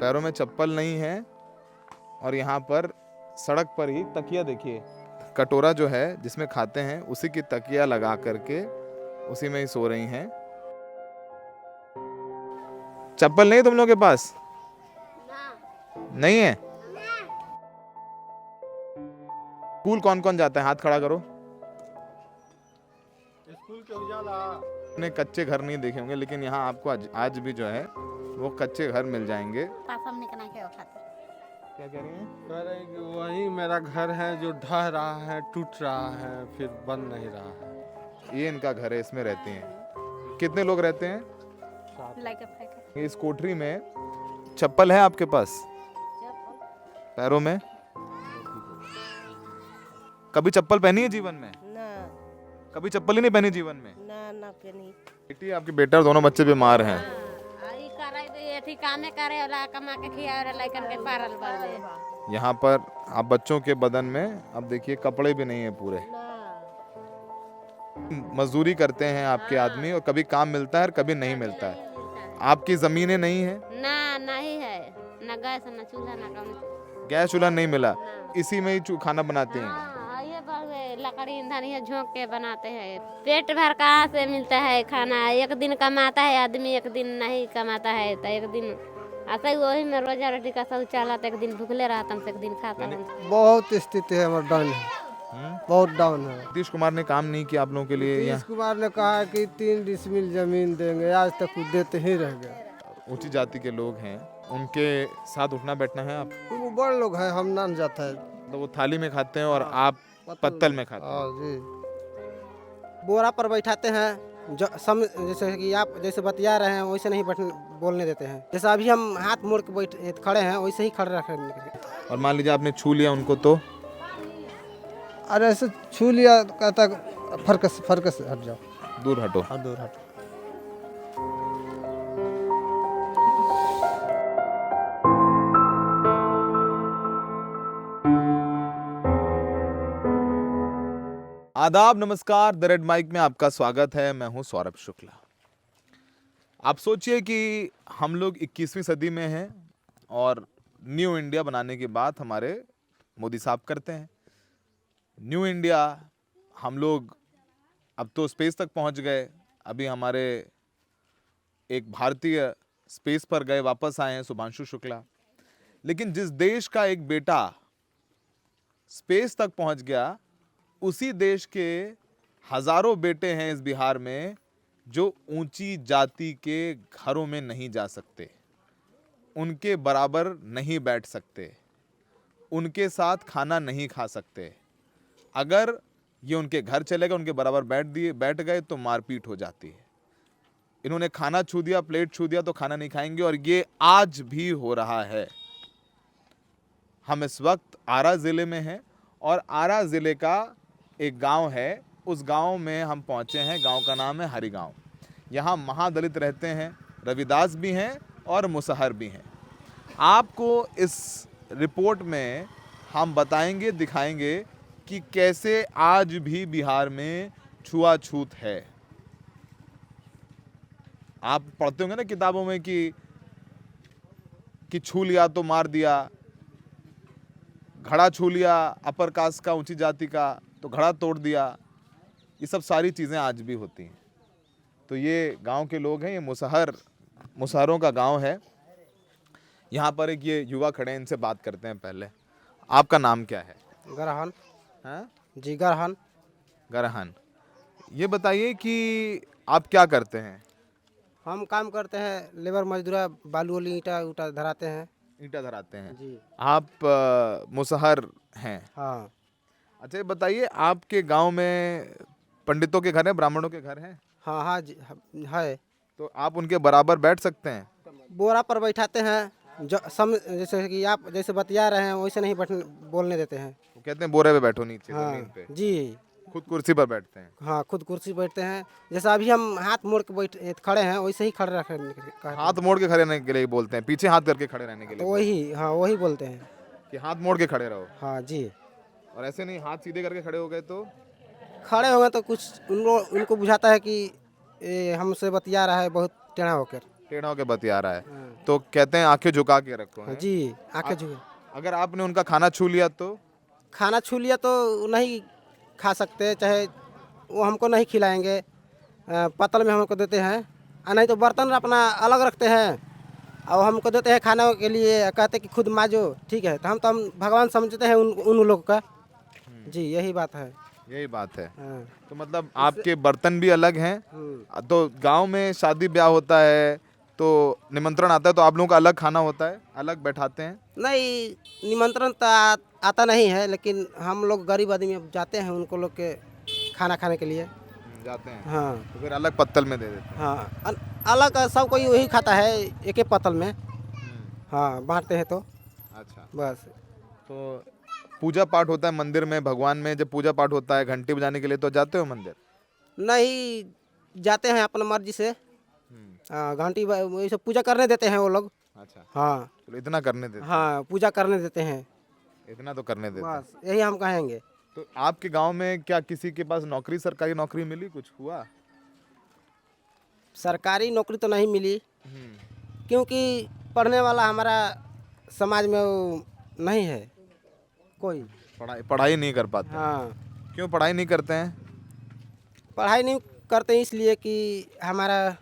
पैरों में चप्पल नहीं है और यहाँ पर सड़क पर ही तकिया देखिए, कटोरा जो है जिसमें खाते हैं उसी की तकिया लगा करके उसी में ही सो रही हैं। चप्पल नहीं तुम लोगों के पास? नहीं है। स्कूल कौन कौन जाता है? हाथ खड़ा करो। स्कूल के उजाला अपने कच्चे घर नहीं देखे होंगे, लेकिन यहाँ आपको आज भी जो है वो कच्चे घर मिल जाएंगे। क्या कह रही हैं? कह रहे हैं कि वही मेरा घर है जो ढह रहा है, टूट रहा है, फिर बन नहीं रहा है। ये इनका घर है, इसमें रहती हैं। कितने लोग रहते हैं? इस कोठरी में चप्पल है आपके पास? पैरों में कभी चप्पल पहनी है जीवन में? ना कभी चप्पल ही नहीं पहनी जीवन में? ना पहनी। बेटी आपके बेटा और दोनों बच्चे बीमार हैं। आई करे तो ये ठिकाने करे वाला कमा के खियावे लइकन के पारल बाड़े। यहाँ पर आप बच्चों के बदन में अब देखिए कपड़े भी नहीं है पूरे। मजदूरी करते हैं आपके आदमी और कभी काम मिलता है और कभी नहीं मिलता है। आपकी जमीनें नहीं है? ना नहीं है, ना गैस ना चूल्हा ना कौन। गैस चूल्हा नहीं मिला, इसी में ही खाना बनाते हैं। हाँ, ये बात लकड़ी ईंधन ये झोंक के बनाते हैं। पेट भर कहाँ से मिलता है खाना? एक दिन कमाता है आदमी, एक दिन नहीं कमाता है। तो एक दिन ऐसा ही वही में रोजा रोटी का सब चला, तो एक दिन भूखले रहता हूँ, एक दिन खाता हूँ। बहुत स्थिति है हमारा डाउन है, बहुत डाउन है। नीतीश कुमार ने काम नहीं किया आप लोगों के लिए? नीतीश कुमार ने कहा कि 3 डिसमिल जमीन देंगे, आज तक वो देते ही रह गए। ऊंची जाति के लोग हैं, उनके साथ उठना बैठना है आप? वो बड़ लोग हैं, हम ना जाता है। तो वो थाली में खाते हैं और आप पत्तल में खाते हैं। हाँ जी। बोरा पर बैठाते हैं, जैसे कि आप जैसे बतिया रहे हैं वैसे नहीं बोलने देते हैं। जैसे अभी हम हाथ मोड़ के खड़े हैं वैसे ही खड़े रखेंगे। और मान लीजिए आपने छू लिया उनको तो? अरे ऐसे छू लिया, कहता फर्क से हट जाओ, दूर हटो। हाँ दूर हटो। आदाब, नमस्कार। द रेड माइक में आपका स्वागत है। मैं हूं सौरभ शुक्ला। आप सोचिए कि हम लोग 21वीं सदी में हैं और न्यू इंडिया बनाने की बात हमारे मोदी साहब करते हैं। न्यू इंडिया, हम लोग अब तो स्पेस तक पहुंच गए। अभी हमारे एक भारतीय स्पेस पर गए, वापस आए हैं, शुभांशु शुक्ला। लेकिन जिस देश का एक बेटा स्पेस तक पहुंच गया, उसी देश के हजारों बेटे हैं इस बिहार में जो ऊंची जाति के घरों में नहीं जा सकते, उनके बराबर नहीं बैठ सकते, उनके साथ खाना नहीं खा सकते। अगर ये उनके घर चले गए, उनके बराबर बैठ गए तो मारपीट हो जाती है। इन्होंने खाना छू दिया, प्लेट छू दिया तो खाना नहीं खाएंगे, और ये आज भी हो रहा है। हम इस वक्त आरा जिले में हैं और आरा जिले का एक गांव है, उस गांव में हम पहुंचे हैं। गांव का नाम है हरी गांव। यहाँ महादलित रहते हैं, रविदास भी हैं और मुसहर भी हैं। आपको इस रिपोर्ट में हम बताएंगे, दिखाएंगे कि कैसे आज भी बिहार में छुआछूत है। आप पढ़ते होंगे ना किताबों में कि छू लिया तो मार दिया, घड़ा छू लिया अपर कास्ट का, ऊंची जाति का, तो घड़ा तोड़ दिया। ये सब सारी चीज़ें आज भी होती हैं। तो ये गांव के लोग हैं, ये मुसहरों का गांव है। यहाँ पर एक ये युवा खड़े हैं, इनसे बात करते हैं। पहले आपका नाम क्या है? गरहन। हाँ जी गरहन। गरहन। ये बताइए कि आप क्या करते हैं? हम काम करते हैं, लेबर मजदूरा, बालू वाली ईंटा उटा धराते हैं। ईंटा धराते हैं जी। आप मुसहर हैं? हाँ। अच्छा, ये बताइए आपके गांव में पंडितों के घर हैं, ब्राह्मणों के घर हैं? हाँ हाँ जी है। तो आप उनके बराबर बैठ सकते हैं? बोरा पर बैठाते हैं, जैसे कि आप जैसे बतिया रहे हैं वैसे नहीं बोलने देते हैं। वो कहते हैं बोरे पे बैठो, नीचे हाँ जमीन पे। जी। खुद कुर्सी पर बैठते हैं? हाँ खुद कुर्सी बैठते हैं। जैसे अभी हम हाथ मोड़ के खड़े हैं वैसे ही खड़े रखें। हाथ मोड़ के खड़े रहने के लिए बोलते हैं, पीछे हाथ करके खड़े रहने के लिए? तो वही, हाँ वही बोलते हैं कि हाथ मोड़ के खड़े रहो। हाँ जी। और ऐसे नहीं, हाथ सीधे करके खड़े हो गए तो? खड़े हो गए तो कुछ उनको बुझाता है कि हमसे बतिया रहा है बहुत टेढ़ा होकर। टेढ़ा होकर बतिया रहा है। तो कहते हैं आंखें झुका के रखो, हैं? जी आंखें झुके। अगर आपने उनका खाना छू लिया तो खाना छू लिया तो नहीं खा सकते, चाहे वो हमको नहीं खिलाएंगे, पतल में हमको देते हैं, और नहीं तो बर्तन अपना अलग रखते हैं और हमको देते हैं खाना के लिए, कहते हैं कि खुद माजो, ठीक है। तो हम भगवान समझते हैं उन लोग का। जी यही बात है। यही बात है। हाँ। तो मतलब आपके बर्तन भी अलग हैं। हम्म। तो गांव में शादी ब्याह होता है तो निमंत्रण आता है तो आप लोगों का अलग खाना होता है, अलग बैठाते हैं? नहीं, निमंत्रण तो आता नहीं है, लेकिन हम लोग गरीब आदमी अब जाते हैं उनको लोग के खाना खाने के लिए। जाते हैं हाँ तो फिर अलग पत्तल में दे देते हैं। हाँ, अलग सब कोई वही खाता है एक एक पतल में। हाँ बांटते हैं तो अच्छा, बस। तो पूजा पाठ होता है मंदिर में, भगवान में जब पूजा पाठ होता है घंटी बजाने के लिए तो जाते हो मंदिर? नहीं जाते हैं अपना मर्जी से। हाँ घंटी वही सब पूजा करने देते हैं वो लोग। अच्छा, हाँ चलो इतना करने देते हाँ पूजा करने देते हैं, हैं, इतना तो करने देते हैं। बस यही हम कहेंगे। तो आपके गांव में क्या किसी के पास नौकरी, सरकारी नौकरी मिली, कुछ हुआ? सरकारी नौकरी तो नहीं मिली, क्योंकि पढ़ने वाला हमारा समाज में वो नहीं है कोई। पढ़ाई नहीं कर पाते? हाँ क्यों पढ़ाई नहीं करते हैं? पढ़ाई नहीं करते इसलिए कि हमारा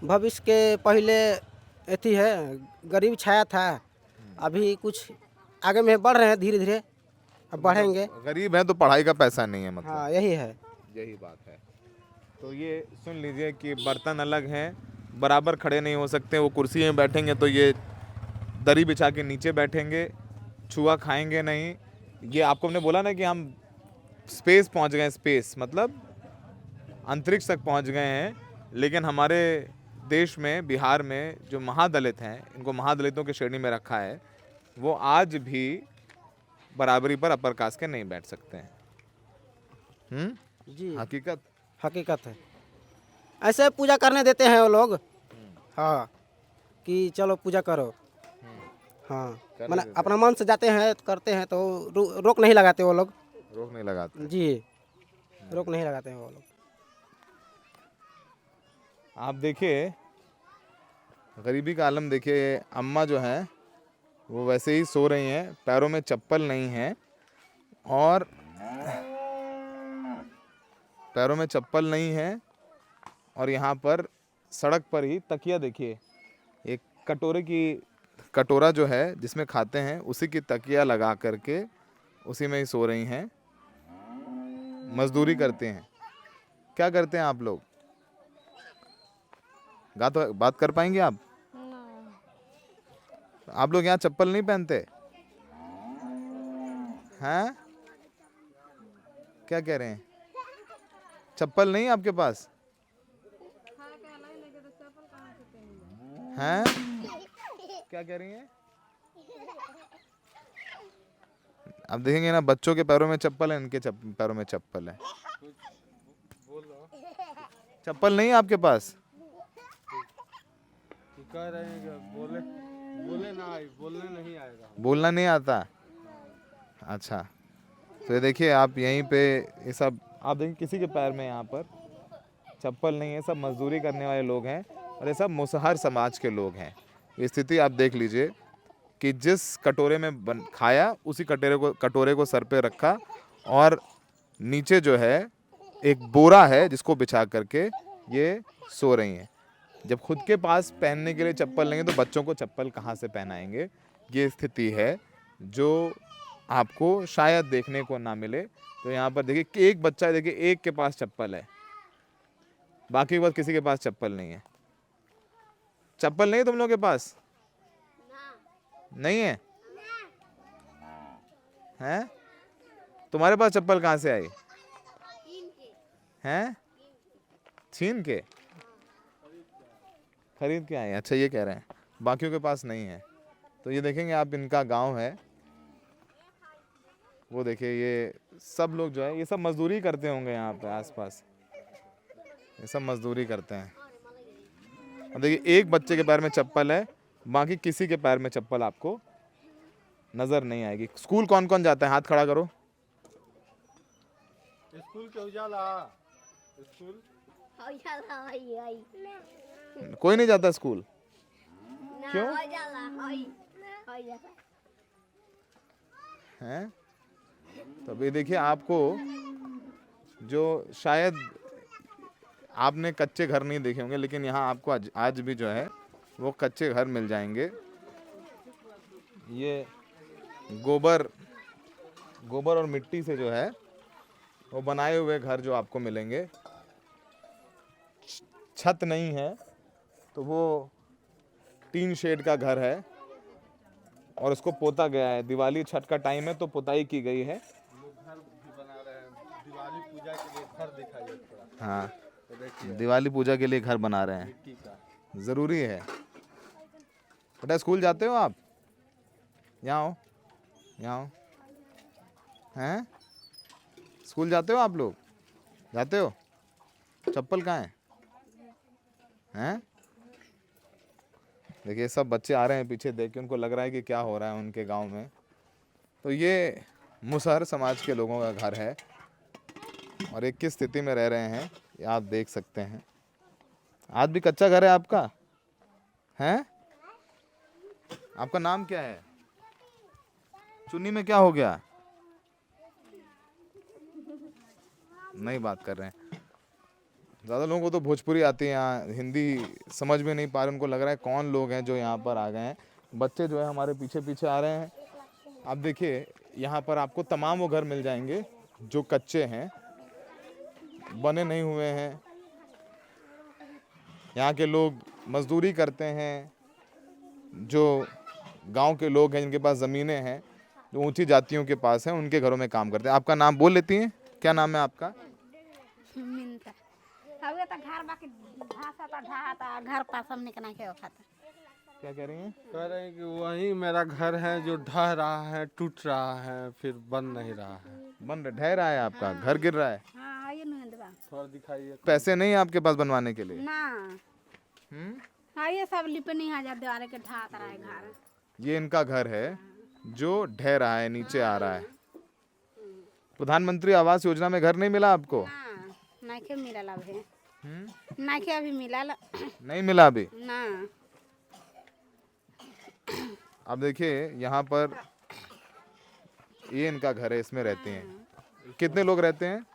भविष्य के पहले अथी है, गरीब छाया था, अभी कुछ आगे में बढ़ रहे हैं धीरे धीरे, अब बढ़ेंगे। गरीब हैं तो पढ़ाई का पैसा नहीं है मतलब। हाँ यही है। यही बात है। तो ये सुन लीजिए कि बर्तन अलग हैं, बराबर खड़े नहीं हो सकते। वो कुर्सी में बैठेंगे तो ये दरी बिछा के नीचे बैठेंगे, छुआ खाएंगे नहीं। ये आपको हमने बोला ना कि हम स्पेस पहुंच गए, स्पेस मतलब अंतरिक्ष तक पहुंच गए हैं, लेकिन हमारे देश में, बिहार में जो महादलित हैं, इनको महादलितों की श्रेणी में रखा है, वो आज भी बराबरी पर अपर कास्ट के नहीं बैठ सकते हैं। जी हकीकत हकीकत है। ऐसे पूजा करने देते हैं वो लोग। हाँ कि चलो पूजा करो। हाँ मैंने अपना मन से जाते हैं करते हैं तो रोक नहीं लगाते वो लोग। रोक नहीं लगाते। जी रोक नहीं लगाते हैं वो लोग। आप देखिए गरीबी का आलम देखिए, अम्मा जो हैं वो वैसे ही सो रही हैं, पैरों में चप्पल नहीं है, और पैरों में चप्पल नहीं है, और यहाँ पर सड़क पर ही तकिया देखिए, एक कटोरा जो है जिसमें खाते हैं उसी की तकिया लगा करके उसी में ही सो रही हैं। मजदूरी करते हैं। क्या करते हैं आप लोग? बात कर पाएंगे आप? आप लोग यहाँ चप्पल नहीं पहनते हैं? क्या कह रहे हैं? चप्पल नहीं आपके पास हैं? क्या कह रही हैं? आप देखेंगे ना, बच्चों के पैरों में चप्पल है, इनके पैरों में चप्पल है। चप्पल नहीं है आपके पास? कह रहे हैं कि बोलने नहीं आएगा। बोलना नहीं आता? अच्छा, तो ये देखिए आप यहीं पे ये सब आप देखिए, किसी के पैर में यहाँ पर चप्पल नहीं है। सब मजदूरी करने वाले लोग हैं और ये सब मुसहर समाज के लोग हैं। ये स्थिति आप देख लीजिए कि जिस कटोरे में खाया उसी कटोरे को सर पे रखा, और नीचे जो है एक बोरा है जिसको बिछा करके ये सो रही हैं। जब खुद के पास पहनने के लिए चप्पल नहीं है तो बच्चों को चप्पल कहाँ से पहनाएंगे? ये स्थिति है जो आपको शायद देखने को ना मिले। तो यहाँ पर देखिए कि एक बच्चा, देखिए एक के पास चप्पल है, बाकी के पास किसी के पास चप्पल नहीं है। चप्पल नहीं है तुम लोग के पास? नहीं है? हैं? तुम्हारे पास चप्पल कहाँ से आई? हैं? छीन के खरीद के आए? अच्छा, ये कह रहे हैं बाकियों के पास नहीं है। तो ये देखेंगे आप, इनका गांव है, वो देखिए ये सब लोग जो है ये सब मजदूरी करते होंगे यहाँ पे आसपास, ये सब मजदूरी करते हैं। अब देखिए एक बच्चे के पैर में चप्पल है, बाकी किसी के पैर में चप्पल आपको नजर नहीं आएगी। स्कूल कौन कौन जाता है? हाथ खड़ा करो। स्कूल के उजाला स्कूल कोई नहीं जाता स्कूल? क्यों हैं? तो अभी देखिए आपको जो शायद आपने कच्चे घर नहीं देखे होंगे, लेकिन यहाँ आपको आज भी जो है वो कच्चे घर मिल जाएंगे। ये गोबर और मिट्टी से जो है वो बनाए हुए घर जो आपको मिलेंगे। छत नहीं है तो वो टीन शेड का घर है और उसको पोता गया है। दिवाली छठ का टाइम है तो पुताई की गई है। घर भी बना रहे हैं, दिवाली पूजा के लिए घर दिखाइए थोड़ा। हाँ, तो देखिए दिवाली पूजा के लिए घर बना रहे हैं, मिट्टी का। ज़रूरी है। बेटा स्कूल जाते हो आप? यहाँ आओ, यहाँ आओ। हैं? स्कूल जाते हो आप लोग? जाते हो? चप्पल कहाँ है? हैं? देखिए सब बच्चे आ रहे हैं पीछे देख के, उनको लग रहा है कि क्या हो रहा है उनके गांव में। तो ये मुसहर समाज के लोगों का घर है और ये किस स्थिति में रह रहे हैं ये आप देख सकते हैं। आज भी कच्चा घर है आपका? हैं? आपका नाम क्या है? चुन्नी में क्या हो गया? नहीं बात कर रहे हैं। ज़्यादा लोगों को तो भोजपुरी आती है, यहाँ हिंदी समझ में नहीं पा रहे, उनको लग रहा है कौन लोग हैं जो यहाँ पर आ गए हैं। बच्चे जो है हमारे पीछे पीछे आ रहे हैं। आप देखिए यहाँ पर आपको तमाम वो घर मिल जाएंगे जो कच्चे हैं, बने नहीं हुए हैं। यहाँ के लोग मजदूरी करते हैं, जो गांव के लोग हैं जिनके पास ज़मीनें हैं, जो ऊंची जातियों के पास हैं, उनके घरों में काम करते हैं। आपका नाम बोल लेती हैं? क्या नाम है आपका? मिलता हवे तो घर बाकी भाषा तो ढाता घर पास हम निकना के खाता। क्या कह रही हैं? कह रहे हैं कि वही मेरा घर है जो ढह रहा है, टूट रहा है, फिर बन नहीं रहा है। ढह रहा है आपका घर, गिर रहा है। हाँ ये नहीं दबा थोड़ा दिखाइए। पैसे नहीं है आपके पास बनवाने के लिए? ना। हाँ ये सब लिपनी आ जा द्वारे के ढाता रहा है घर। ये इनका घर है जो ढह रहा है, नीचे आ रहा है। प्रधानमंत्री आवास योजना में घर नहीं मिला आपको? हाँ नाइके मिलल अभी। नाइके अभी मिलल नहीं मिला अभी? ना। अब देखिए यहाँ पर ये इनका घर है, इसमें रहते हैं। कितने लोग रहते हैं?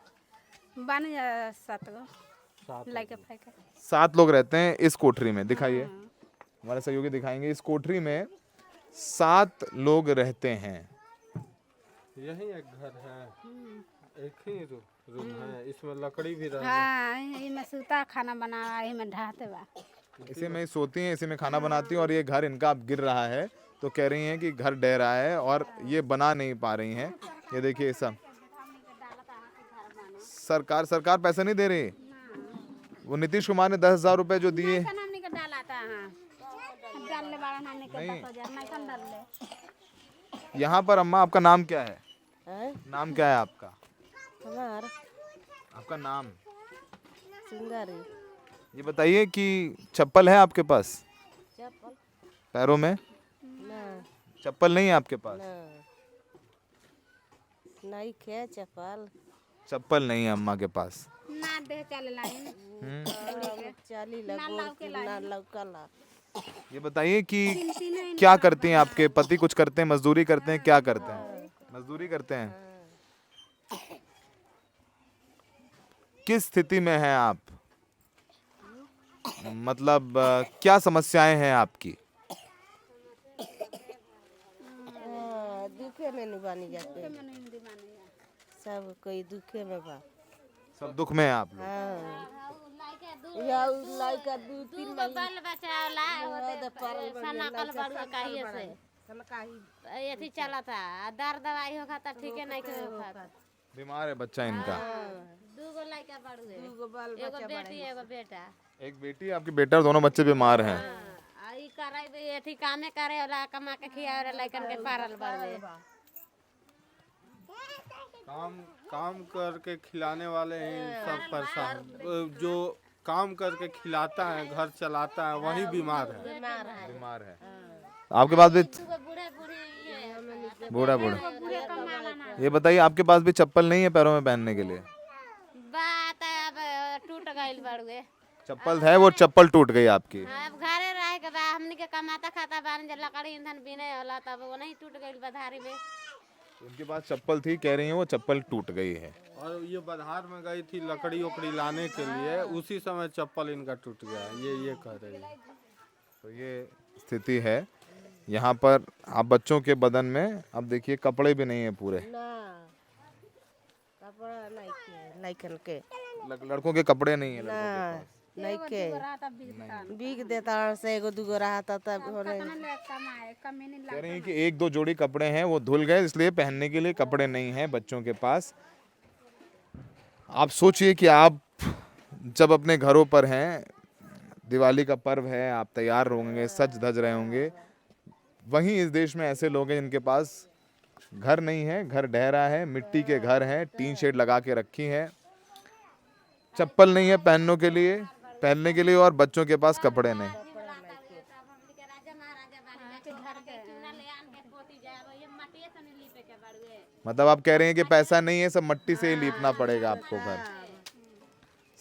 बन जा 7 गो लाइके फाइके 7 लोग रहते हैं इस कोठरी में। दिखाइए, हमारे सहयोगी दिखाएंगे। इस कोठरी में 7 लोग रहते हैं। यही एक घर है, एक ही रूम है, इसमें लकड़ी भी रह। हाँ इमे सूता खाना बना इमे ढाते बा। इसी में ही सोती हैं, इसी में खाना बनाती हैं। और ये घर इनका अब गिर रहा है तो कह रही हैं कि घर ढह रहा है और ये बना नहीं पा रही हैं। ये देखिए सब सरकार पैसे नहीं दे रही। वो नीतीश कुमार ने 10,000 रुपए जो दिए, हमनी के डाला था। हाँ डाल ले बाड़ा हमनी के 10,000 नहीं कन डाल ले। यहाँ पर अम्मा आपका नाम क्या है? नाम क्या है आपका? हमार आपका नाम? सुंदरी। ये बताइए कि चप्पल है आपके पास? चप्पल पैरों में ना चप्पल नहीं है आपके पास? ना नहीं खे चप्पल चप्पल नहीं है अम्मा के पास। ना दे चले लाइन चाली लगो ना लौकला। ये बताइए कि क्या करती हैं आपके पति? कुछ करते हैं, मजदूरी करते हैं, क्या करते हैं? मजदूरी करते हैं। किस स्थिति में हैं आप? मतलब क्या समस्याएं हैं आपकी? दुखे में नहीं बानी जाते, सब कोई दुखे में बा। सब दुख में हैं आप लोग। हाँ या लाइका 2-3 बाल बच्चा वाला सनकल बड़ुआ काहे से सनकाही एथी चला था दर्द दवाई हो खाता ठीक है नहीं के हो खाता। बीमार है बच्चा इनका। 2 गो लड़का बड़ुए, दूगो बाल एगो बेटी एगो बेटा। एक बेटी, आपकी बेटा, और दोनों बच्चे बीमार हैं। आ ई करे बे एथी कामे करे वाला कमा के खियावे वाला लड़कन के पारल बड़ुए। काम करके खिलाने वाले हैं सब परेशान। जो काम करके खिलाता है, घर चलाता है, वही बीमार है। बीमार है। आपके पास भी बूढ़े बूढ़े बूढ़ा ये बताइए, आपके पास भी चप्पल नहीं है पैरों में पहनने के लिए? बात अब टूट गइल बड़ुए। चप्पल है, वो चप्पल टूट गई आपकी। अब घरे रह के के बाद हमनी के कमाता खाता बानी जब लकड़ी ईंधन बिने होला तब वो नहीं टूट गई बधारी में। उनके पास चप्पल थी, कह रही हैं वो चप्पल टूट गई है। और ये बधार में गई थी लकड़ी उकड़ी लाने के लिए, उसी समय चप्पल इनका टूट गया, ये कह रही है। तो ये स्थिति है यहाँ पर। आप बच्चों के बदन में अब देखिए कपड़े भी नहीं है पूरे, ना कपड़ा नहीं के लाइकन के लड़कों के कपड़े नहीं है ना लड़कों के पास। नहीं के बीक देता से एगो दूगो रहा था तब होने कमाए कमी नहीं कह रही हैं कि एक दो जोड़ी कपड़े हैं वो धुल गए, इसलिए पहनने के लिए कपड़े नहीं हैं बच्चों के पास। आप सोचिए कि आप जब अपने घरों पर हैं, दिवाली का पर्व है, आप तैयार होंगे, सज धज रहे होंगे, वहीं इस देश में ऐसे लोग हैं जिनके पास घर नहीं है, घर ढह रहा है, मिट्टी के घर हैं, टीन शेड लगा के रखी है, चप्पल नहीं है पहनने के लिए और बच्चों के पास कपड़े नहीं। मतलब आप कह रहे हैं कि पैसा नहीं है, सब मट्टी से ही लीपना पड़ेगा आपको घर।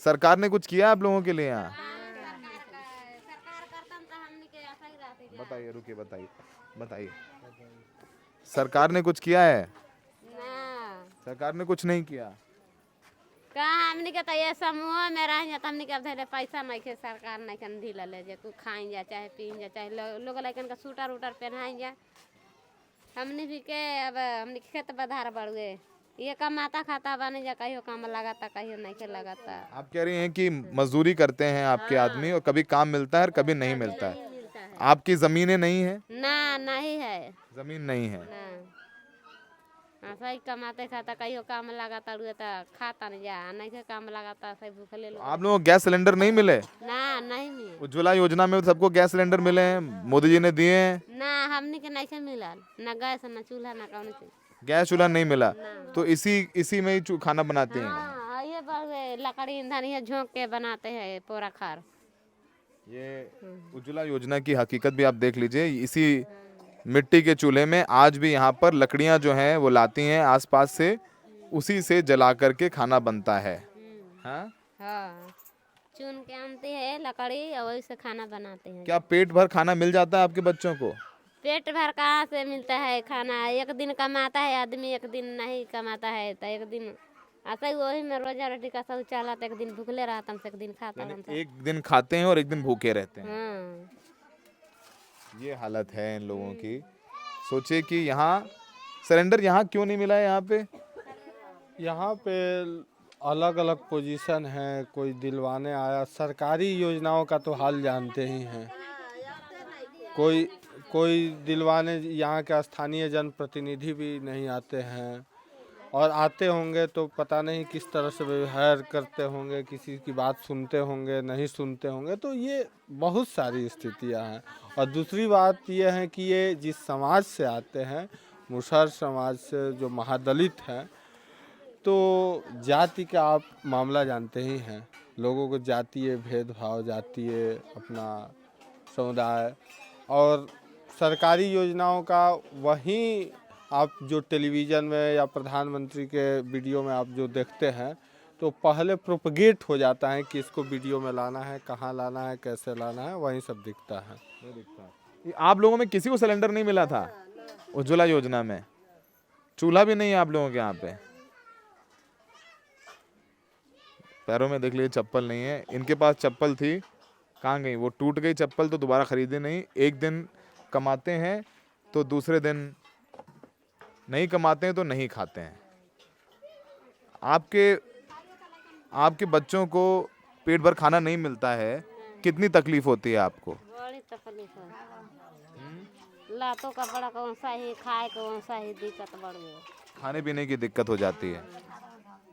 सरकार ने कुछ किया आप लोगों के लिए यहाँ? बताइए, रुकिए, बताइए सरकार ने कुछ किया है? सरकार ने कुछ नहीं किया। कहाँ हमनी के तो ये समूह में रह जा, हमनी के अब धैले पैसा नहीं के सरकार नहीं के ढीला ले जे कुछ खाई जा चाहे पी जा चाहे लोग लाइकन का सूटर उटर पहनाई जा। हमनी भी के अब हमनी खेत बधार बढ़ गए, ये कमाता खाता बने जा, कहियो काम लगाता कहियो नहीं के लगाता। आप कह रही हैं कि मजदूरी करते हैं आपके आदमी और कभी काम मिलता है और कभी नहीं मिलता है। आपकी जमीनें नहीं है? ना नहीं है, जमीन नहीं है। ना हाँ सही कमाते खाता कहियो काम लगाता रुए तो खाता नहीं जा, नहीं के काम लगाता सही भूखले लोग। आप लोगों को गैस सिलेंडर नहीं मिले? ना नहीं मिले। उज्ज्वला योजना में सबको गैस सिलेंडर मिले हैं, मोदी जी ने दिए हैं। ना हमनी के नहीं के मिलल, ना गैस ना चूल्हा ना कौन चीज। गैस चूल्हा नहीं मिला तो इसी में ही खाना बनाते हैं। हाँ ये बड़े लकड़ी ईंधन ये झोंक के बनाते हैं पोरा खार। ये उज्ज्वला योजना की हकीकत भी आप देख लीजिए। इसी मिट्टी के चूल्हे में आज भी यहाँ पर लकड़ियाँ जो हैं वो लाती हैं आसपास से, उसी से जला करके खाना बनता है। हाँ हाँ चुन के आनती है लकड़ी और वही से खाना बनाते हैं। क्या पेट भर खाना मिल जाता है आपके बच्चों को? पेट भर कहाँ से मिलता है खाना, एक दिन कमाता है आदमी, एक दिन नहीं कमाता है तो एक दिन ऐसा ही वही में रोजा रोटी का सब चला, तो एक दिन भूखले रहता हम, एक दिन खाता हम। एक दिन खाते हैं और एक दिन भूखे रहते हैं। हाँ ये हालत है इन लोगों की। सोचिए कि यहाँ सिलेंडर यहाँ क्यों नहीं मिला है। यहाँ पे अलग अलग पोजीशन है, कोई दिलवाने आया, सरकारी योजनाओं का तो हाल जानते ही हैं। कोई दिलवाने यहाँ के स्थानीय जनप्रतिनिधि भी नहीं आते हैं, और आते होंगे तो पता नहीं किस तरह से व्यवहार करते होंगे, किसी की बात सुनते होंगे नहीं सुनते होंगे। तो ये बहुत सारी स्थितियाँ हैं। और दूसरी बात ये है कि ये जिस समाज से आते हैं, मुसहर समाज से, जो महादलित हैं, तो जाति का आप मामला जानते ही हैं। लोगों को जातीय भेदभाव, जातीय अपना समुदाय, और सरकारी योजनाओं का वहीं आप जो टेलीविज़न में या प्रधानमंत्री के वीडियो में आप जो देखते हैं, तो पहले प्रोपगेट हो जाता है कि इसको वीडियो में लाना है, कहाँ लाना है, कैसे लाना है, वहीं सब दिखता है। आप लोगों में किसी को सिलेंडर नहीं मिला था उज्ज्वला योजना में? चूल्हा भी नहीं है आप लोगों के यहाँ पे? पैरों में देख लीजिए चप्पल नहीं है। इनके पास चप्पल थी, कहाँ गई? वो टूट गई चप्पल, तो दोबारा खरीदे नहीं। एक दिन कमाते हैं तो दूसरे दिन नहीं कमाते हैं तो नहीं खाते हैं। आपके बच्चों को पेट भर खाना नहीं मिलता है, कितनी तकलीफ होती है आपको? बड़ी तकलीफ है, लातों का बड़ा कौन सा ही खाए कौन सा ही दिक्कत बढ़ गई, खाने पीने की दिक्कत हो जाती है।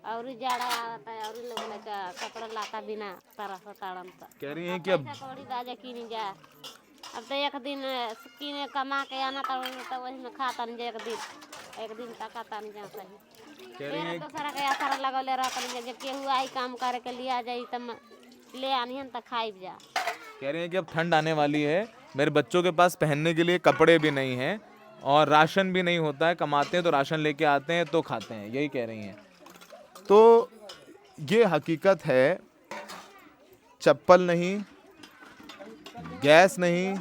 और जाड़ा आता है और लोग का कपड़ा लाता बिना तरह से ताड़न सा। कह रही हैं कि अब कौड़ी दाजा कीनी जा, अब तो एक दिन कीने कमा के आना तो वही में खाता नहीं, एक दिन तक खाता नहीं जा सही। कह रही हैं दूसरा के असर लगौले रहता नहीं, जब केहू आई काम करे के लिया जाई तब ले आनी है तो खाई जा। कह रही हैं कि अब ठंड आने वाली है, मेरे बच्चों के पास पहनने के लिए कपड़े भी नहीं हैं और राशन भी नहीं होता है, कमाते हैं तो राशन लेके आते हैं तो खाते हैं, यही कह रही हैं। तो ये हकीकत है, चप्पल नहीं, गैस नहीं,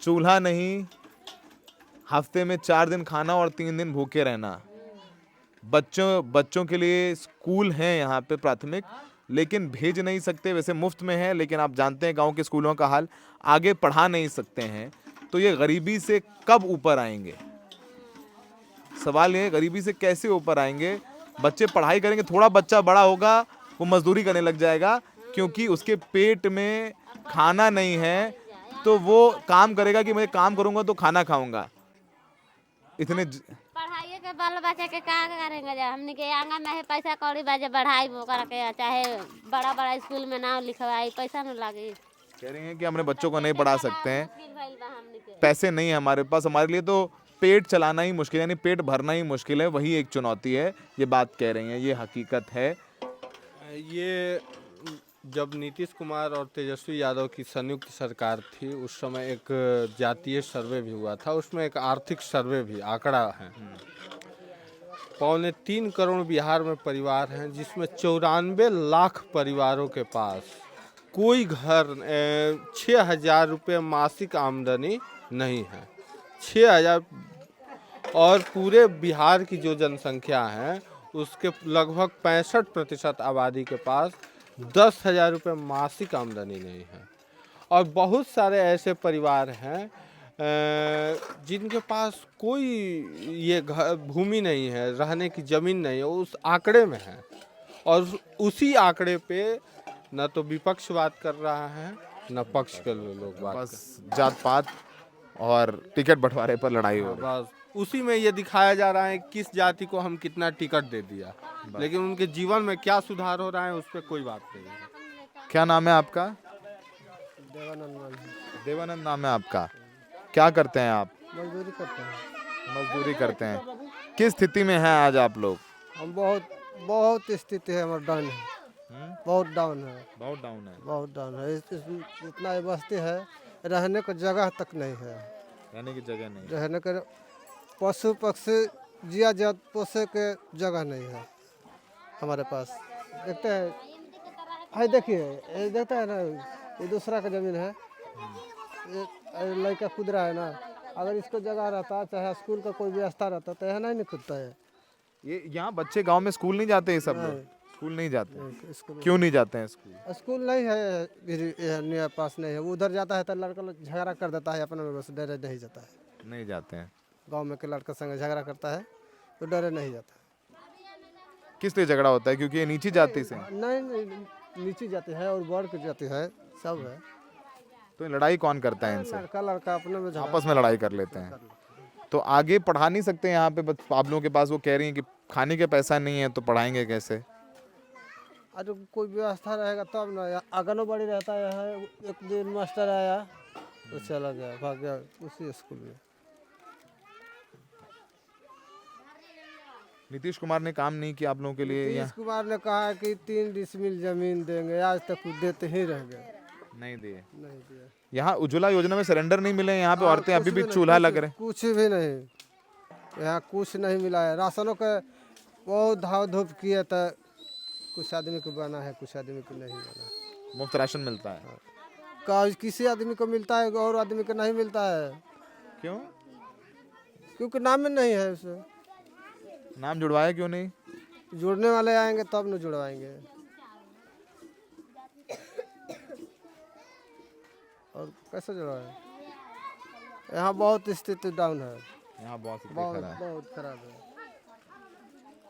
चूल्हा नहीं, हफ्ते में 4 दिन खाना और 3 दिन भूखे रहना। बच्चों के लिए स्कूल हैं यहाँ पे प्राथमिक, लेकिन भेज नहीं सकते। वैसे मुफ्त में है, लेकिन आप जानते हैं गांव के स्कूलों का हाल, आगे पढ़ा नहीं सकते हैं। तो ये गरीबी से कब ऊपर आएंगे? सवाल ये है, गरीबी से कैसे ऊपर आएंगे? बच्चे पढ़ाई करेंगे, थोड़ा बच्चा बड़ा होगा वो मजदूरी करने लग जाएगा, क्योंकि उसके पेट में खाना नहीं है, तो वो काम करेगा कि मैं काम करूंगा तो खाना खाऊंगा। इतने पढ़ाई के बाल बच्चे के क्या करेंगे? जब हमने के आंगन में है पैसा कौड़ी बाजे बढ़ाई वो करके, चाहे बड़ा बड़ा स्कूल में नाम लिखवाई, पैसा न लगे। कह रही हैं कि हमने बच्चों को नहीं पढ़ा सकते हैं, पैसे नहीं है हमारे पास, हमारे लिए तो पेट चलाना ही मुश्किल है, यानी पेट भरना ही मुश्किल है, वही एक चुनौती है। ये बात कह रही हैं, ये हकीकत है। ये जब नीतीश कुमार और तेजस्वी यादव की संयुक्त सरकार थी, उस समय एक जातीय सर्वे भी हुआ था, उसमें एक आर्थिक सर्वे भी आंकड़ा है। 3.25 करोड़ बिहार में परिवार हैं, जिसमें 94 लाख परिवारों के पास कोई घर 6,000 रुपये मासिक आमदनी नहीं है। 6,000, और पूरे बिहार की जो जनसंख्या है उसके लगभग 65% आबादी के पास 10,000 रुपये मासिक आमदनी नहीं है। और बहुत सारे ऐसे परिवार हैं जिनके पास कोई ये भूमि नहीं है, रहने की ज़मीन नहीं है, उस आंकड़े में है। और उसी आंकड़े पे न तो विपक्ष बात कर रहा है, न पक्ष के लोग बात बस जात पात और टिकट बंटवारे पर लड़ाई हो रही है। बस उसी में ये दिखाया जा रहा है किस जाति को हम कितना टिकट दे दिया, लेकिन उनके जीवन में क्या सुधार हो रहा है उस पर कोई बात नहीं है। क्या नाम है आपका? देवानंद नाम है आपका। क्या करते हैं आप? मजदूरी करते हैं। मजदूरी करते हैं। किस स्थिति में हैं आज आप लोग? हम बहुत स्थिति है, हमारा डाउन है, बहुत डाउन है, बहुत डाउन है। बहुत डाउन है। इतना ये बस्ती है, रहने को जगह तक नहीं है, रहने की जगह नहीं। रहने के पशु पक्षी जिया जात पोसे के जगह नहीं है हमारे पास। देखते हैं, हाय देखिए, ये देखता है ना, ये दूसरा का जमीन है, ये लड़का खुद रहा है ना। अगर इसको जगह रहता, चाहे स्कूल का कोई व्यवस्था रहता, तो यहाँ नहीं खुदता है। ये यहाँ बच्चे गांव में स्कूल नहीं जाते हैं, सब लोग स्कूल नहीं जाते। क्यों नहीं जाते हैं स्कूल? स्कूल नहीं है, मेरे पास नहीं है। वो उधर जाता है तो लड़का लोग झगड़ा कर देता है, अपने में बस डरे नहीं जाता है। नहीं जाते हैं। गांव में के लड़का संग झगड़ा करता है तो डरे नहीं जाता है। किस लिए झगड़ा होता है? क्योंकि ये नीची जाति से हैं। नहीं, नीची जाती है और बढ़ के जाती है, सब है। तो लड़ाई कौन करता है इनसे? लड़का अपने में आपस में लड़ाई कर लेते हैं। तो आगे पढ़ा नहीं सकते यहाँ पे आप लोगों के पास? वो कह रही हैं कि खाने के पैसा नहीं है तो पढ़ाएंगे कैसे? अरे कोई व्यवस्था रहेगा तब ना। आंगनबाड़ी रहता है, एक दिन मास्टर आया तो चला गया, भाग गया उसी स्कूल में। नीतीश कुमार ने काम नहीं किया आप लोगों के लिए? नीतीश कुमार ने कहा कि 3 डिसमिल जमीन देंगे, आज तक देते ही रह गए, नहीं दिए। नहीं दिया। यहाँ उज्ज्वला योजना में सिलेंडर नहीं मिले, यहाँ पे औरतें अभी भी चूल्हा लग रहे हैं। कुछ भी नहीं, यहाँ कुछ नहीं मिला है। राशनों के बहुत धाव धूप किए तो कुछ आदमी को बना है, कुछ आदमी को नहीं बना। मुफ्त राशन मिलता है। किसी आदमी को मिलता है और आदमी को नहीं मिलता है। क्यों? क्योंकि नाम में नहीं है उसे। नाम जुड़वाया क्यों नहीं? जुड़ने वाले आएंगे तब न जुड़वाएंगे। और कैसे जुड़वाए? यहाँ बहुत स्थिति डाउन है, यहाँ बहुत बहुत खराब है।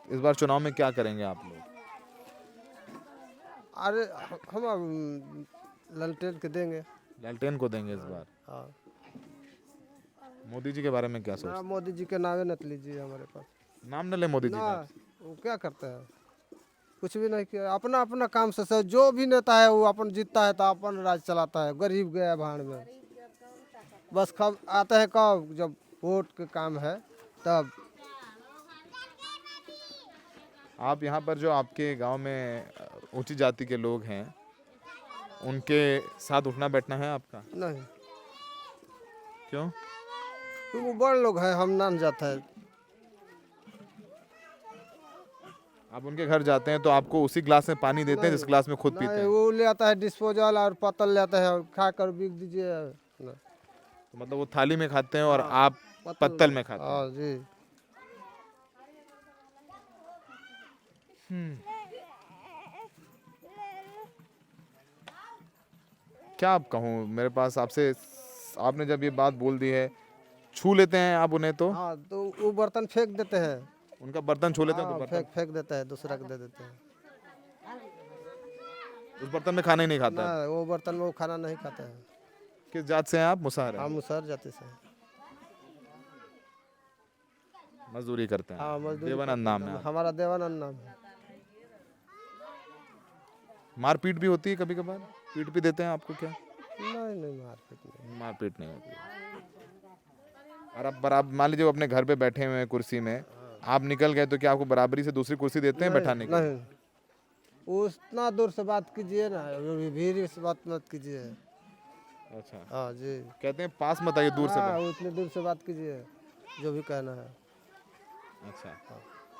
इस बार चुनाव में क्या करेंगे आप लोग? अरे हम ललटेन के देंगे। लालटेन को देंगे इस बार। हाँ, मोदी जी के बारे में क्या सोचते ना मोदी जी के नावे न लीजिए हमारे पास। हैं? नाम न ले मोदी जी ना, का। वो क्या करते हैं? कुछ भी नहीं किया। अपना अपना काम से जो भी नेता है वो अपन जीतता है तो अपन राज चलाता है। गरीब गया भाड़ में, बस कब आते हैं, कब जब वोट के काम है तब। आप यहाँ पर जो आपके गांव में ऊंची जाति के लोग हैं, उनके साथ उठना बैठना है आपका? नहीं, क्यों? क्योंकि बड़ लोग हैं, हम ना जाता है। आप उनके घर जाते हैं तो आपको उसी ग्लास में पानी देते हैं जिस ग्लास में खुद पीते नहीं, हैं? वो ले आता है डिस्पोजल और पत्तल ले आता है और खा कर बिक दीजिए। तो मतलब वो थाली में खाते हैं और आप पत्तल में खाते हैं। हाँ जी। क्या आप कहूँ मेरे पास आपसे, आपने जब ये बात बोल दी है, छू लेते हैं आप उन्हें तो हाँ तो वो बर्तन फेंक देते हैं। उनका बर्तन छू लेते हैं तो हाँ, बर्तन, फेंक देते हैं, दूसरा को दे देते हैं। उस बर्तन में खाना ही नहीं खाता है। ना वो बर्तन में वो खाना नहीं खाते हैं। किस जात से हैं आप? मुसहर हैं? हम मुसहर जाते से। मजदूरी करते हैं? हाँ मजदूरी देवानंद नाम है। हमारा देवानंद नाम है। मारपीट भी होती है कभी कभार? पीट भी देते हैं आपको क्या? नहीं मारपीट नहीं। मारपीट नहीं होती। और अब आप मान लीजिए वो अपने घर पे बैठे हुए हैं कुर्सी में, आप निकल गए तो क्या आपको बराबरी से दूसरी कुर्सी देते हैं बैठाने के लिए? नहीं, उतना दूर से बात कीजिए ना, भीड़ से बात मत कीजिए। अच्छा, हाँ जी। कहते हैं पास मत आइए, दूर से हाँ, बात। उतने दूर से बात कीजिए जो भी कहना है। अच्छा,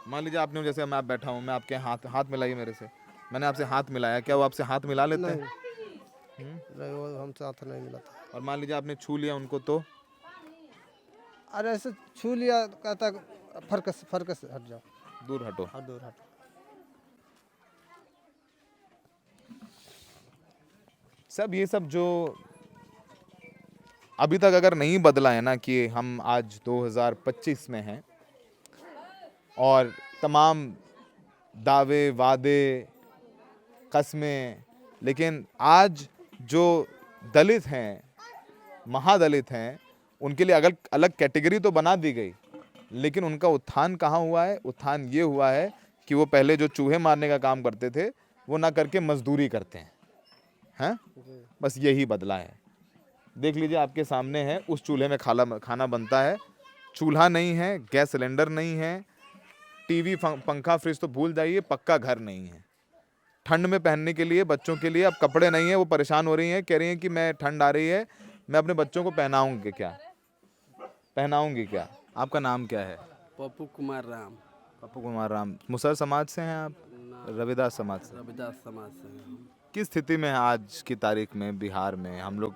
मान लीजिए आपने, जैसे मैं आप बैठा हूँ, मैं आपके हाथ मिलाइए मेरे से, मैंने आपसे हाथ मिलाया, क्या वो आपसे हाथ मिला लेते नहीं हैं? नहीं, वो हमसे हाथ नहीं मिलाता। और मान लीजिए आपने छू लिया उनको तो? अरे ऐसे छू लिया, कहता फर्क से हट जाओ, दूर हटो। हाँ दूर हटो। सब ये सब जो अभी तक अगर नहीं बदला है ना, कि हम आज 2025 में हैं और तमाम दावे वादे कस्में, लेकिन आज जो दलित हैं, महादलित हैं, उनके लिए अलग अलग कैटेगरी तो बना दी गई, लेकिन उनका उत्थान कहाँ हुआ है? उत्थान ये हुआ है कि वो पहले जो चूहे मारने का काम करते थे वो ना करके मजदूरी करते हैं। बस यही बदला है। देख लीजिए आपके सामने है, उस चूल्हे में खाना बनता है, चूल्हा नहीं है, गैस सिलेंडर नहीं है, टीवी पंखा फ्रिज तो भूल जाइए, पक्का घर नहीं है। ठंड में पहनने के लिए बच्चों के लिए अब कपड़े नहीं है, वो परेशान हो रही हैं, कह रही हैं कि मैं ठंड आ रही है, मैं अपने बच्चों को पहनाऊंगी क्या? आपका नाम क्या है? पप्पू कुमार राम, पप्पू कुमार राम। मुसहर समाज से हैं आप? रविदास समाज से? रविदास समाज से हैं हम। किस स्थिति में आज की तारीख में बिहार में हम लोग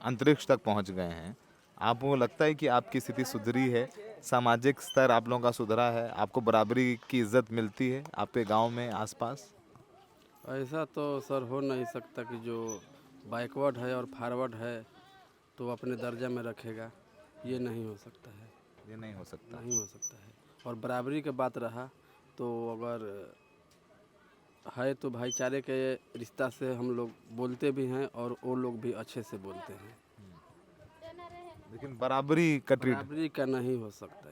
अंतरिक्ष तक पहुंच गए हैं? आपको लगता है कि आपकी स्थिति सुधरी है? सामाजिक स्तर आप लोगों का सुधरा है? आपको बराबरी की इज्जत मिलती है आपके गांव में, आसपास? ऐसा तो सर हो नहीं सकता कि जो बैकवर्ड है और फॉरवर्ड है तो अपने दर्जा में रखेगा, ये नहीं हो सकता है। ये नहीं हो सकता। नहीं हो सकता है। और बराबरी की बात रहा तो अगर है तो भाईचारे के रिश्ता से हम लोग बोलते भी हैं और वो लोग भी अच्छे से बोलते हैं, लेकिन बराबरी का बराबरी का नहीं हो सकता।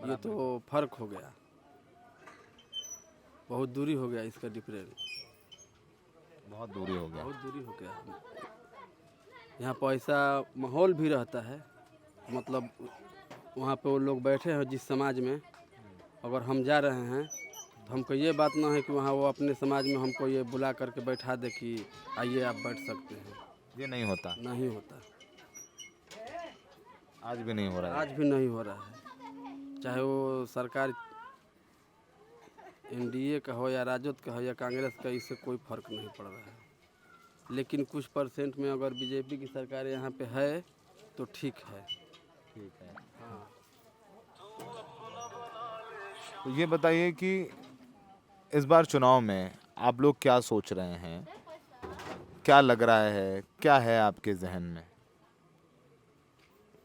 ये तो फर्क हो गया, बहुत दूरी हो गया इसका डिफरेंस, बहुत दूरी हो गया। बहुत दूरी हो गया। यहाँ पैसा माहौल भी रहता है, मतलब वहाँ पे वो लोग बैठे हैं जिस समाज में, अगर हम जा रहे हैं तो हमको ये बात ना है कि वहाँ वो अपने समाज में हमको ये बुला करके बैठा दे कि आइए आप बैठ सकते हैं। ये नहीं होता, नहीं होता, आज भी नहीं हो रहा है। आज भी नहीं हो रहा है। चाहे वो सरकार एनडीए का हो या राजद का हो या कांग्रेस का, इससे कोई फर्क नहीं पड़ रहा है। लेकिन कुछ परसेंट में अगर बीजेपी की सरकार यहाँ पे है तो ठीक है। ठीक है। तो ये बताइए कि इस बार चुनाव में आप लोग क्या सोच रहे हैं? क्या लग रहा है, क्या है आपके जहन में?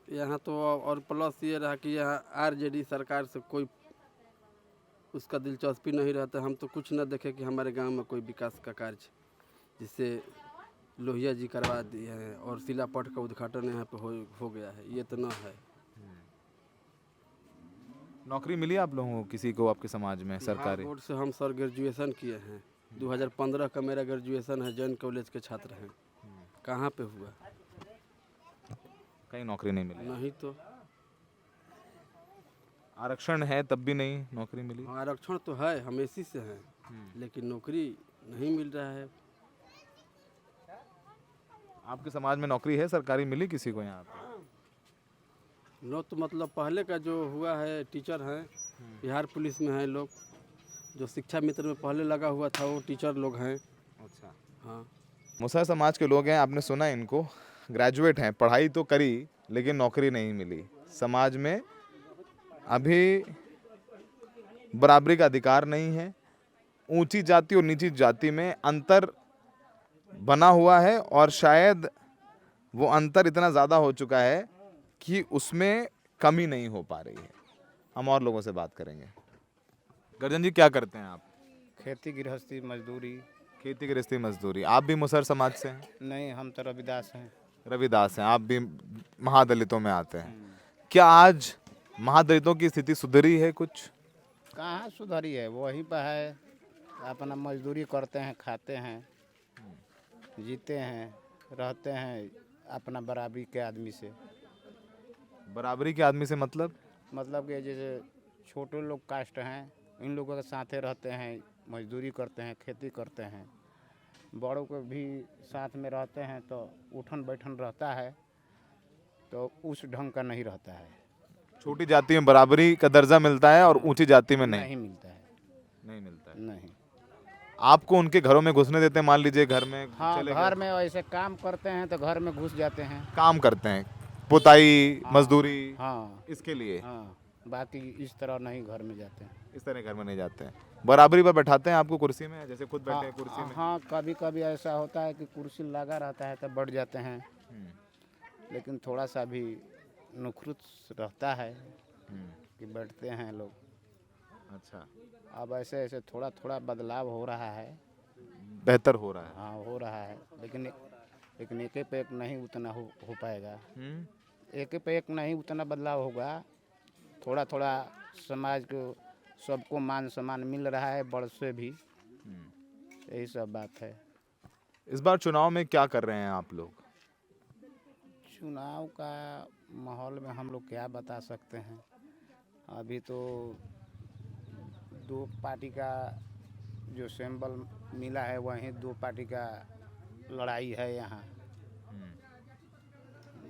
यहाँ तो और प्लस ये रहा कि यहाँ आरजेडी सरकार से कोई उसका दिलचस्पी नहीं रहता। हम तो कुछ न देखे कि हमारे गांव में कोई विकास का कार्य जिससे लोहिया जी करवा दिए हैं और शिलापट का उद्घाटन यहाँ पे हो गया है, ये तो न है। नौकरी मिली आप लोगों को किसी को आपके समाज में सरकारी? बोर्ड से हम सर ग्रेजुएशन किए हैं, 2015 का मेरा ग्रेजुएशन है, जैन कॉलेज के छात्र हैं। कहाँ पे हुआ? कहीं नौकरी नहीं मिली? नहीं तो आरक्षण है तब भी नहीं नौकरी मिली? आरक्षण तो है, हम एसी से हैं, लेकिन नौकरी नहीं मिल रहा है। आपके समाज में नौकरी है सरकारी, मिली किसी को यहाँ पे? नो तो मतलब पहले का जो हुआ है, टीचर हैं, बिहार पुलिस में हैं लोग, जो शिक्षा मित्र में पहले लगा हुआ था वो टीचर लोग हैं। अच्छा, हाँ। मुसहर समाज के लोग हैं, आपने सुना इनको, ग्रेजुएट हैं, पढ़ाई तो करी लेकिन नौकरी नहीं मिली। समाज में अभी बराबरी का अधिकार नहीं है, ऊंची जाति और नीची जाति में अंतर बना हुआ है और शायद वो अंतर इतना ज़्यादा हो चुका है कि उसमें कमी नहीं हो पा रही है। हम और लोगों से बात करेंगे। गर्जन जी, क्या करते हैं आप? खेती गृहस्थी मजदूरी। खेती गृहस्थी मजदूरी। आप भी मुसहर समाज से हैं? नहीं, हम तो रविदास हैं। रविदास हैं, आप भी महादलितों में आते हैं। क्या आज महादलितों की स्थिति सुधरी है कुछ? कहाँ सुधरी है, वही पर है। अपना मजदूरी करते हैं, खाते हैं, जीते हैं, रहते हैं अपना बराबरी के आदमी से। बराबरी के आदमी से मतलब कि जैसे छोटे लोग कास्ट हैं, इन लोगों के साथे रहते हैं, मजदूरी करते हैं, खेती करते हैं। बड़ों को भी साथ में रहते हैं तो उठन बैठन रहता है, तो उस ढंग का नहीं रहता है। छोटी जाति में बराबरी का दर्जा मिलता है और ऊंची जाति में नहीं मिलता है। नहीं मिलता है। नहीं। आपको उनके घरों में घुसने देते हैं? मान लीजिए घर में हाँ, चले घर गए, में ऐसे काम करते हैं तो घर में घुस जाते हैं। काम करते हैं, पुताई, मजदूरी, हाँ इसके लिए। हाँ, बाकी इस तरह नहीं घर में जाते हैं। इस तरह घर में नहीं जाते हैं। बराबरी पर बैठाते हैं आपको कुर्सी में, जैसे खुद बैठे हैं कुर्सी में? हाँ, कभी कभी ऐसा होता है कि कुर्सी लगा रहता है तो बढ़ जाते हैं, लेकिन थोड़ा सा भी नुखरुत रहता है कि बैठते हैं लोग। अच्छा, अब ऐसे ऐसे थोड़ा थोड़ा बदलाव हो रहा है। बेहतर हो रहा है। हाँ, हो रहा है, लेकिन एक पे एक नहीं उतना हो पाएगा। एक पे एक नहीं उतना बदलाव होगा। थोड़ा थोड़ा समाज को सबको मान सम्मान मिल रहा है, बड़ से भी। यही सब बात है। इस बार चुनाव में क्या कर रहे हैं आप लोग? चुनाव का माहौल में हम लोग क्या बता सकते हैं। अभी तो दो पार्टी का जो सिंबल मिला है, वहीं दो पार्टी का लड़ाई है यहाँ।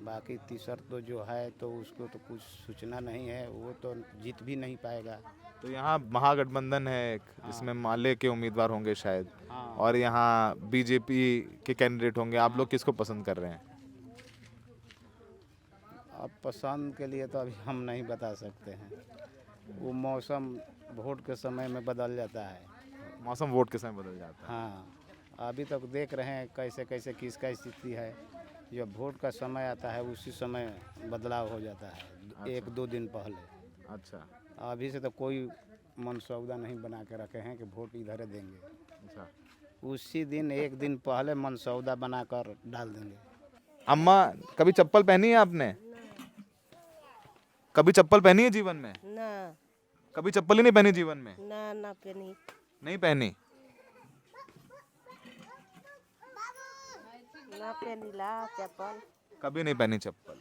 बाकी तीसर तो जो है तो उसको तो कुछ सूचना नहीं है, वो तो जीत भी नहीं पाएगा। तो यहाँ महागठबंधन है एक, जिसमें माले के उम्मीदवार होंगे शायद, हाँ। और यहाँ बीजेपी के कैंडिडेट होंगे। आप लोग किसको पसंद कर रहे हैं? अब पसंद के लिए तो अभी हम नहीं बता सकते हैं। वो मौसम वोट के समय में बदल जाता है। मौसम वोट के समय बदल जाता है। हाँ, अभी तक देख रहे हैं कैसे कैसे किसका स्थिति है। जब वोट का समय आता है उसी समय बदलाव हो जाता है, एक दो दिन पहले। अच्छा, अभी से तो कोई मनसौदा नहीं बना के रखे हैं कि वोट इधर देंगे। अच्छा। उसी दिन एक दिन पहले मनसौदा बनाकर डाल देंगे। अम्मा, कभी चप्पल पहनी है आपने? कभी चप्पल पहनी है जीवन में? ना कभी चप्पल ही नहीं पहनी जीवन में? ना ना पेनी नहीं पहनी? ना पेनी ला चप्पल। कभी नहीं पहनी चप्पल।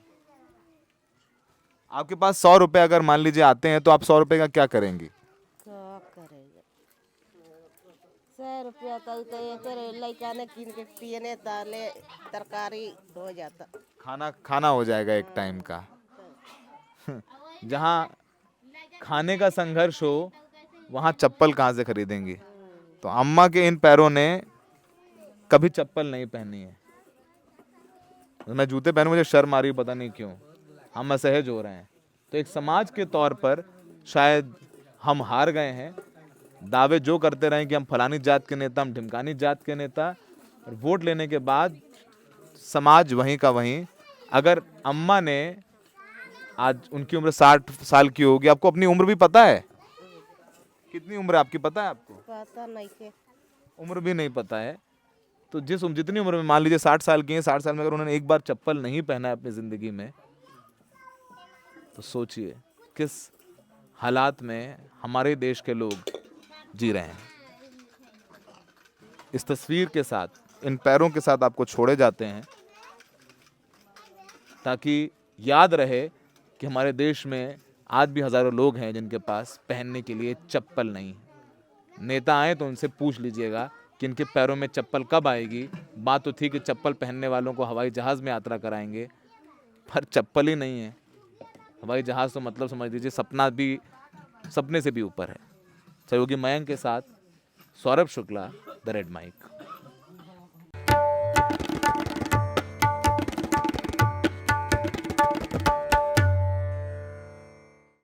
आपके पास 100 रुपए अगर मान लीजिए आते हैं तो आप 100 रुपए का क्या करेंगी? क्या करेगा? 100 रुपया तो एक लड़का ने कीन के पियने ताले तरकारी हो जाता। खाना हो जाएगा एक टाइम का। जहाँ खाने का संघर्ष हो वहाँ चप्पल कहाँ से खरीदेंगी? तो अम्मा के इन पैरों ने कभी चप्पल नहीं पहनी है। मैं जूते पहनूं, मुझे शर्म आ रही है, पता नहीं क्यों। हम असहज हो रहे हैं। तो एक समाज के तौर पर शायद हम हार गए हैं। दावे जो करते रहे कि हम फलानी जात के नेता, हम ढिमकानी जात के नेता, और वोट लेने के बाद समाज वहीं का वहीं। अगर अम्मा ने, आज उनकी उम्र 60 साल की होगी, आपको अपनी उम्र भी पता है? कितनी उम्र है आपकी पता है आपको? पता नहीं के उम्र भी नहीं पता है। तो जितनी उम्र में, मान लीजिए 60 साल की है, 60 साल में अगर उन्होंने एक बार चप्पल नहीं पहना है अपनी जिंदगी में, तो सोचिए किस हालात में हमारे देश के लोग जी रहे हैं। इस तस्वीर के साथ, इन पैरों के साथ आपको छोड़े जाते हैं ताकि याद रहे कि हमारे देश में आज भी हजारों लोग हैं जिनके पास पहनने के लिए चप्पल नहीं है। नेता आए तो उनसे पूछ लीजिएगा कि इनके पैरों में चप्पल कब आएगी। बात तो थी कि चप्पल पहनने वालों को हवाई जहाज़ में यात्रा कराएंगे, पर चप्पल ही नहीं है। हवाई जहाज़ तो मतलब समझ लीजिए सपना भी, सपने से भी ऊपर है। सहयोगी मयंक के साथ Saurabh Shukla, the red mic.